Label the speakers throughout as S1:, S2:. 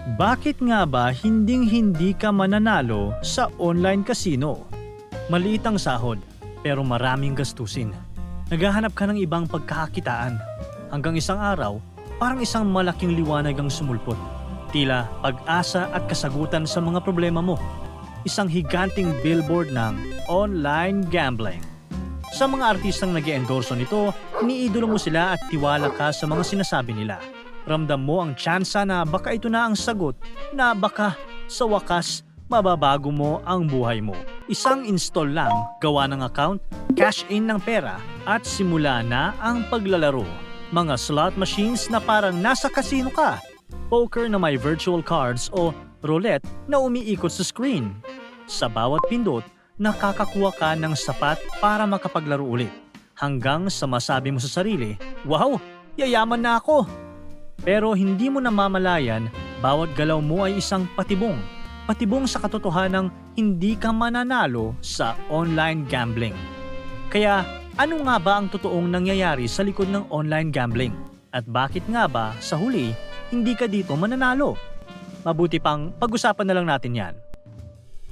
S1: Bakit nga ba hinding-hindi ka mananalo sa online casino? Maliit ang sahod, pero maraming gastusin. Naghahanap ka ng ibang pagkakakitaan. Hanggang isang araw, parang isang malaking liwanag ang sumulpot. Tila pag-asa at kasagutan sa mga problema mo. Isang higanting billboard ng online gambling. Sa mga artistang nag-endorso nito, iniidolo mo sila at tiwala ka sa mga sinasabi nila. Ramdam mo ang tsansa na baka ito na ang sagot, na baka sa wakas mababago mo ang buhay mo. Isang install lang, gawa ng account, cash in ng pera at simula na ang paglalaro. Mga slot machines na parang nasa casino ka. Poker na may virtual cards o roulette na umiikot sa screen. Sa bawat pindot, nakakakuha ka ng sapat para makapaglaro ulit. Hanggang sa masabi mo sa sarili, "Wow, yayaman na ako!" Pero hindi mo namamalayan, bawat galaw mo ay isang patibong. Patibong sa katotohanang hindi ka mananalo sa online gambling. Kaya ano nga ba ang totoong nangyayari sa likod ng online gambling? At bakit nga ba sa huli hindi ka dito mananalo? Mabuti pang pag-usapan na lang natin yan.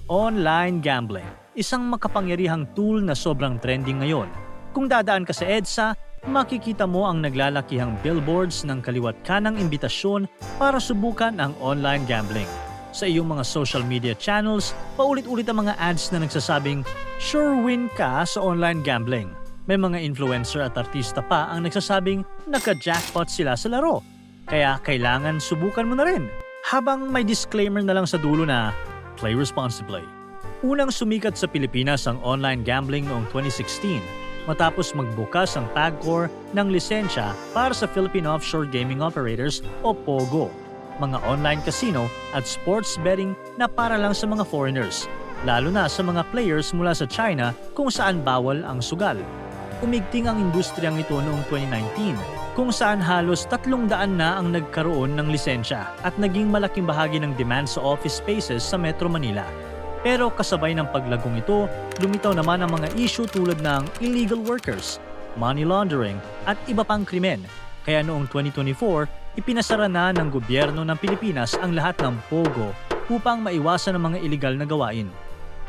S1: Online gambling, isang makapangyarihang tool na sobrang trending ngayon. Kung dadaan ka sa EDSA, makikita mo ang naglalakihang billboards ng kaliwat kanang imbitasyon para subukan ang online gambling. Sa iyong mga social media channels, paulit-ulit ang mga ads na nagsasabing, "Sure win ka sa online gambling." May mga influencer at artista pa ang nagsasabing nagka-jackpot sila sa laro. Kaya kailangan subukan mo na rin. Habang may disclaimer na lang sa dulo na, "Play responsibly." Unang sumikat sa Pilipinas ang online gambling noong 2016. Matapos magbukas ang PAGCOR ng lisensya para sa Philippine Offshore Gaming Operators o POGO, mga online casino at sports betting na para lang sa mga foreigners, lalo na sa mga players mula sa China kung saan bawal ang sugal. Umigting ang industriyang ito noong 2019, kung saan halos 300 na ang nagkaroon ng lisensya at naging malaking bahagi ng demand sa office spaces sa Metro Manila. Pero kasabay ng paglagong ito, lumitaw naman ang mga issue tulad ng illegal workers, money laundering at iba pang krimen. Kaya noong 2024, ipinasara na ng gobyerno ng Pilipinas ang lahat ng POGO upang maiwasan ang mga iligal na gawain.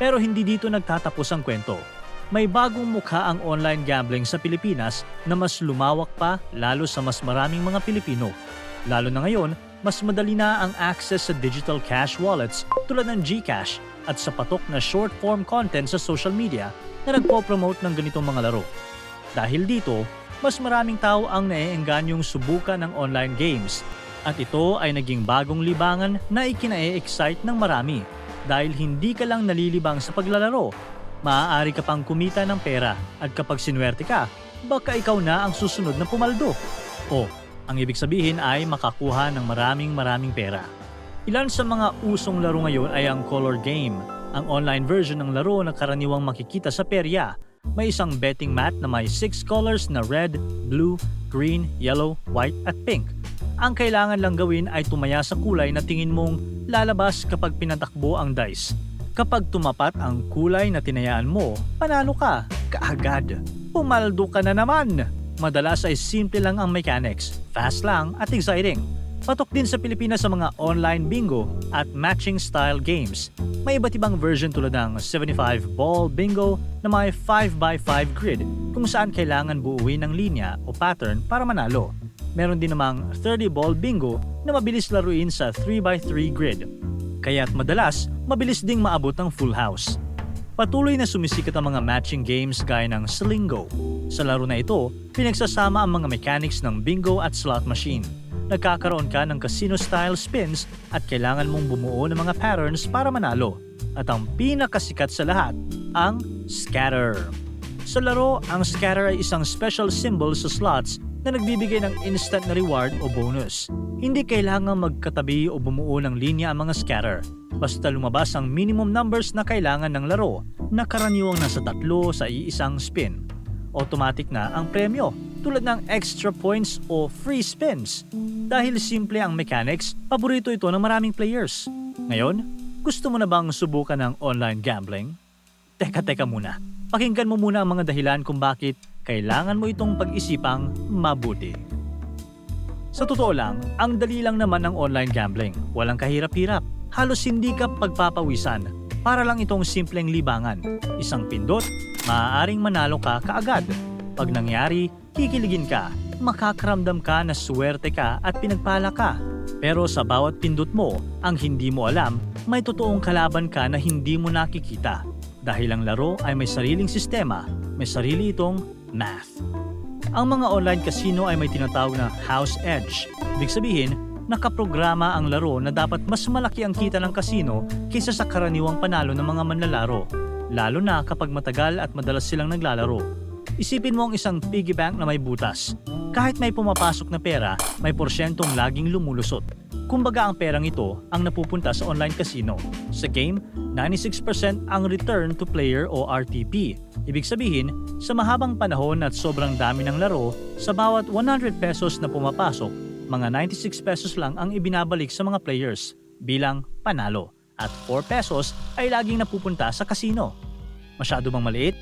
S1: Pero hindi dito nagtatapos ang kwento. May bagong mukha ang online gambling sa Pilipinas na mas lumawak pa lalo sa mas maraming mga Pilipino. Lalo na ngayon, mas madali na ang access sa digital cash wallets tulad ng GCash at sa patok na short-form content sa social media na nagpo-promote ng ganitong mga laro. Dahil dito, mas maraming tao ang naiengganyong subukan ng online games at ito ay naging bagong libangan na ikina-excite ng marami dahil hindi ka lang nalilibang sa paglalaro, maaari ka pang kumita ng pera at kapag sinuwerte ka, baka ikaw na ang susunod na pumaldo. O, ang ibig sabihin ay makakuha ng maraming pera. Ilan sa mga usong laro ngayon ay ang color game, ang online version ng laro na karaniwang makikita sa perya. May isang betting mat na may 6 colors na red, blue, green, yellow, white at pink. Ang kailangan lang gawin ay tumaya sa kulay na tingin mong lalabas kapag pinatakbo ang dice. Kapag tumapat ang kulay na tinayaan mo, panalo ka, kaagad. Pumaldo ka na naman! Madalas ay simple lang ang mechanics, fast lang at exciting. Patok din sa Pilipinas sa mga online bingo at matching style games. May iba't ibang version tulad ng 75-ball bingo na may 5x5 grid kung saan kailangan buuin ng linya o pattern para manalo. Meron din namang 30-ball bingo na mabilis laruin sa 3x3 grid. Kaya't madalas, mabilis ding maabot ang full house. Patuloy na sumisikat ang mga matching games gaya ng Slingo. Sa laro na ito, pinagsasama ang mga mechanics ng bingo at slot machine. Nagkakaroon ka ng casino-style spins at kailangan mong bumuo ng mga patterns para manalo. At ang pinakasikat sa lahat, ang scatter. Sa laro, ang scatter ay isang special symbol sa slots na nagbibigay ng instant na reward o bonus. Hindi kailangang magkatabi o bumuo ng linya ang mga scatter. Basta lumabas ang minimum numbers na kailangan ng laro na karaniwang nasa 3 sa iisang spin. Automatic na ang premyo tulad ng extra points o free spins. Dahil simple ang mechanics, paborito ito ng maraming players. Ngayon, gusto mo na bang subukan ng online gambling? Teka muna. Pakinggan mo muna ang mga dahilan kung bakit kailangan mo itong pag-isipang mabuti. Sa totoo lang, ang dali lang naman ng online gambling. Walang kahirap-hirap. Halos hindi ka pagpapawisan. Para lang itong simpleng libangan. Isang pindot, maaaring manalo ka kaagad. Pag nangyari, kikiligin ka. Makakaramdam ka na swerte ka at pinagpala ka. Pero sa bawat pindot mo, ang hindi mo alam, may totoong kalaban ka na hindi mo nakikita. Dahil ang laro ay may sariling sistema, may sarili itong math. Ang mga online casino ay may tinatawag na house edge. Ibig sabihin, nakaprograma ang laro na dapat mas malaki ang kita ng casino kaysa sa karaniwang panalo ng mga manlalaro, lalo na kapag matagal at madalas silang naglalaro. Isipin mo ang isang piggy bank na may butas. Kahit may pumapasok na pera, may porsyentong laging lumulusot. Kumbaga ang perang ito ang napupunta sa online casino. Sa game, 96% ang return to player o RTP. Ibig sabihin, sa mahabang panahon at sobrang dami ng laro, sa bawat 100 pesos na pumapasok, mga 96 pesos lang ang ibinabalik sa mga players bilang panalo. At 4 pesos ay laging napupunta sa casino. Masyado bang maliit?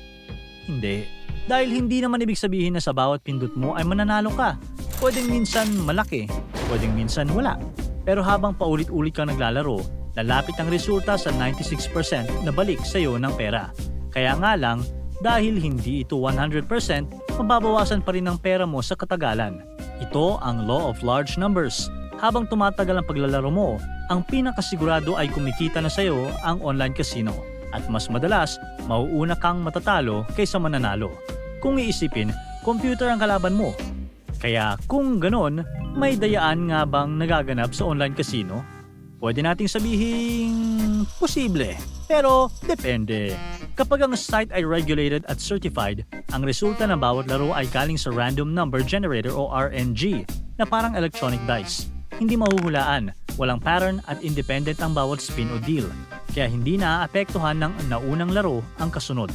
S1: Hindi. Dahil hindi naman ibig sabihin na sa bawat pindot mo ay mananalo ka. Pwedeng minsan malaki, pwedeng minsan wala. Pero habang paulit-ulit kang naglalaro, lalapit ang resulta sa 96% na balik sa iyo ng pera. Kaya nga lang, dahil hindi ito 100%, mababawasan pa rin ang pera mo sa katagalan. Ito ang law of large numbers. Habang tumatagal ang paglalaro mo, ang pinakasigurado ay kumikita na sa iyo ang online casino. At mas madalas, mauuna kang matatalo kaysa mananalo. Kung iisipin, computer ang kalaban mo. Kaya kung ganon, may dayaan nga bang nagaganap sa online casino? Pwede nating sabihin posible, pero depende. Kapag ang site ay regulated at certified, ang resulta ng bawat laro ay galing sa Random Number Generator o RNG na parang electronic dice. Hindi mahuhulaan, walang pattern at independent ang bawat spin o deal, kaya hindi naaapektuhan ng naunang laro ang kasunod.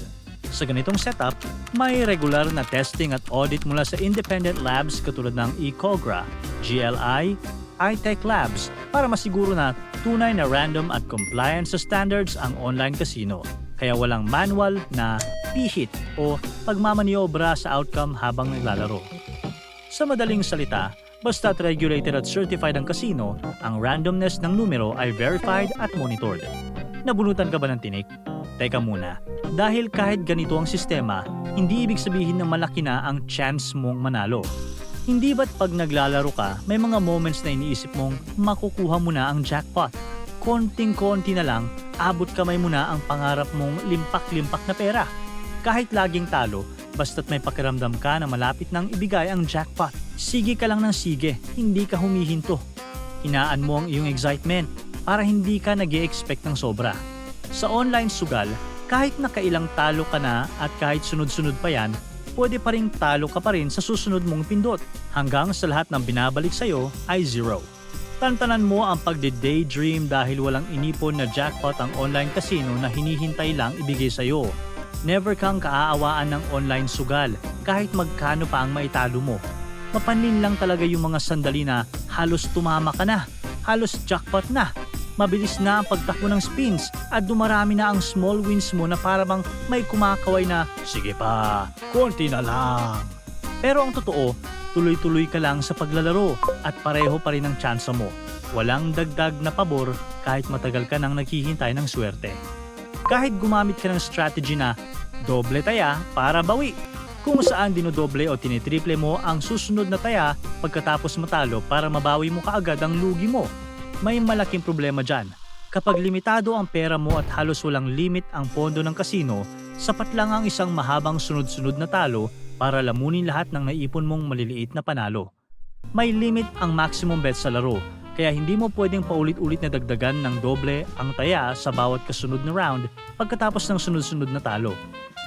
S1: Sa ganitong setup, may regular na testing at audit mula sa independent labs katulad ng eCogra, GLI, iTech Labs para masiguro na tunay na random at compliant sa standards ang online casino. Kaya walang manual na pihit o pagmamaniobra sa outcome habang naglalaro. Sa madaling salita, basta't regulated at certified ang casino, ang randomness ng numero ay verified at monitored. Nabunutan ka ba ng tinik? Teka muna, dahil kahit ganito ang sistema, hindi ibig sabihin na malaki na ang chance mong manalo. Hindi ba't pag naglalaro ka, may mga moments na iniisip mong makukuha mo na ang jackpot? Konting-konti na lang, abot kamay mo na ang pangarap mong limpak-limpak na pera. Kahit laging talo, basta't may pakiramdam ka na malapit nang ibigay ang jackpot. Sige ka lang ng sige, hindi ka humihinto. Hinaan mo ang iyong excitement para hindi ka nag-e-expect ng sobra. Sa online sugal, kahit nakailang talo ka na at kahit sunod-sunod pa yan, pwede pa rin talo ka pa rin sa susunod mong pindot hanggang sa lahat ng binabalik sa'yo ay zero. Tantanan mo ang pagde-daydream dahil walang inipon na jackpot ang online casino na hinihintay lang ibigay sa'yo. Never kang kaaawaan ng online sugal kahit magkano pa ang maitalo mo. Mapanlin lang talaga yung mga sandali na halos tumama ka na, halos jackpot na. Mabilis na ang pagtakbo ng spins at dumarami na ang small wins mo na para bang may kumakaway na, sige pa, konti na lang. Pero ang totoo, tuloy-tuloy ka lang sa paglalaro at pareho pa rin ang tsansa mo. Walang dagdag na pabor kahit matagal ka nang naghihintay ng swerte. Kahit gumamit ka ng strategy na doble taya para bawi, kung saan dinodoble o tinitriple mo ang susunod na taya pagkatapos matalo para mabawi mo kaagad ang lugi mo. May malaking problema dyan. Kapag limitado ang pera mo at halos walang limit ang pondo ng kasino, sapat lang ang isang mahabang sunod-sunod na talo para lamunin lahat ng naipon mong maliliit na panalo. May limit ang maximum bet sa laro, kaya hindi mo pwedeng paulit-ulit na dagdagan ng doble ang taya sa bawat kasunod na round pagkatapos ng sunod-sunod na talo.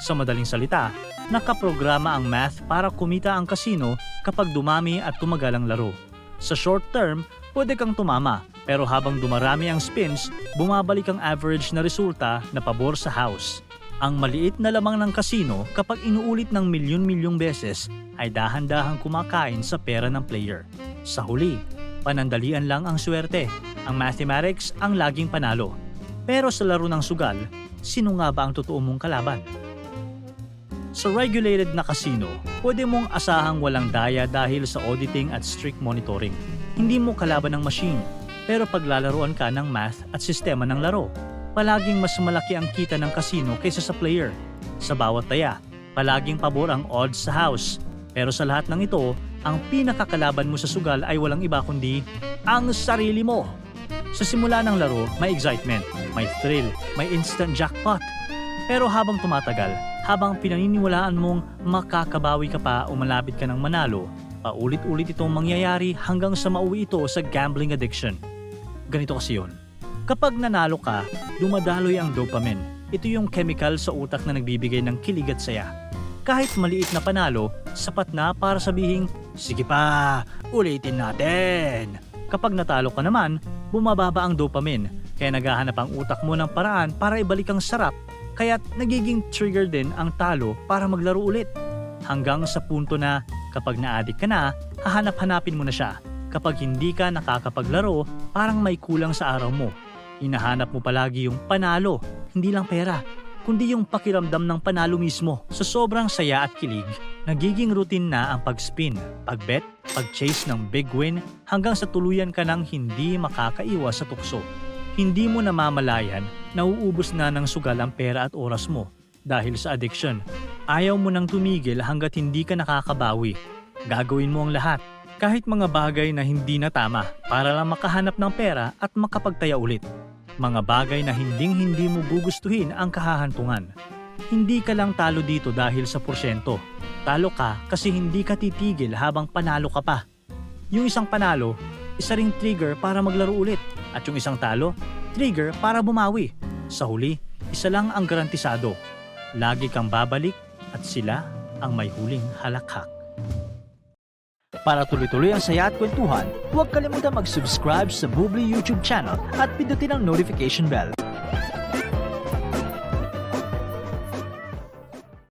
S1: Sa madaling salita, nakaprograma ang math para kumita ang kasino kapag dumami at tumagal ang laro. Sa short term, pwede kang tumama, pero habang dumarami ang spins, bumabalik ang average na resulta na pabor sa house. Ang maliit na lamang ng kasino kapag inuulit ng milyon-milyong beses ay dahan-dahang kumakain sa pera ng player. Sa huli, panandalian lang ang swerte. Ang mathematics ang laging panalo. Pero sa laro ng sugal, sino nga ba ang totoo mong kalaban? Sa regulated na casino, pwede mong asahang walang daya dahil sa auditing at strict monitoring. Hindi mo kalaban ng machine, pero paglalaruan ka ng math at sistema ng laro, palaging mas malaki ang kita ng casino kaysa sa player. Sa bawat taya, palaging pabor ang odds sa house. Pero sa lahat ng ito, ang pinakakalaban mo sa sugal ay walang iba kundi ang sarili mo. Sa simula ng laro, may excitement, may thrill, may instant jackpot. Pero habang tumatagal, habang pinaniniwalaan mong makakabawi ka pa o malapit ka ng manalo, paulit-ulit itong mangyayari hanggang sa mauwi ito sa gambling addiction. Ganito kasi yun. Kapag nanalo ka, dumadaloy ang dopamine. Ito yung chemical sa utak na nagbibigay ng kilig at saya. Kahit maliit na panalo, sapat na para sabihing, sige pa, ulitin natin. Kapag natalo ka naman, bumababa ang dopamine, kaya naghahanap ang utak mo ng paraan para ibalik ang sarap, kaya't nagiging trigger din ang talo para maglaro ulit. Hanggang sa punto na kapag na-addict ka na, hahanap-hanapin mo na siya. Kapag hindi ka nakakapaglaro, parang may kulang sa araw mo. Hinahanap mo palagi yung panalo, hindi lang pera, kundi yung pakiramdam ng panalo mismo. Sa sobrang saya at kilig, nagiging routine na ang pag-spin, pag-bet, pag-chase ng big win hanggang sa tuluyan ka ng hindi makakaiwas sa tukso. Hindi mo namamalayan, nauubos na ng sugal ang pera at oras mo dahil sa addiction. Ayaw mo nang tumigil hanggat hindi ka nakakabawi. Gagawin mo ang lahat, kahit mga bagay na hindi na tama para lang makahanap ng pera at makapagtaya ulit. Mga bagay na hinding-hindi mo gugustuhin ang kahahantungan. Hindi ka lang talo dito dahil sa porsyento. Talo ka kasi hindi ka titigil habang panalo ka pa. Yung isang panalo, isa ring trigger para maglaro ulit. At yung isang talo, trigger para bumawi. Sa huli, isa lang ang garantisado. Lagi kang babalik at sila ang may huling halakhak. Para tuloy-tuloy ang saya at kwentuhan, huwag kalimutan mag-subscribe sa Bubbly YouTube channel at pindutin ang notification bell.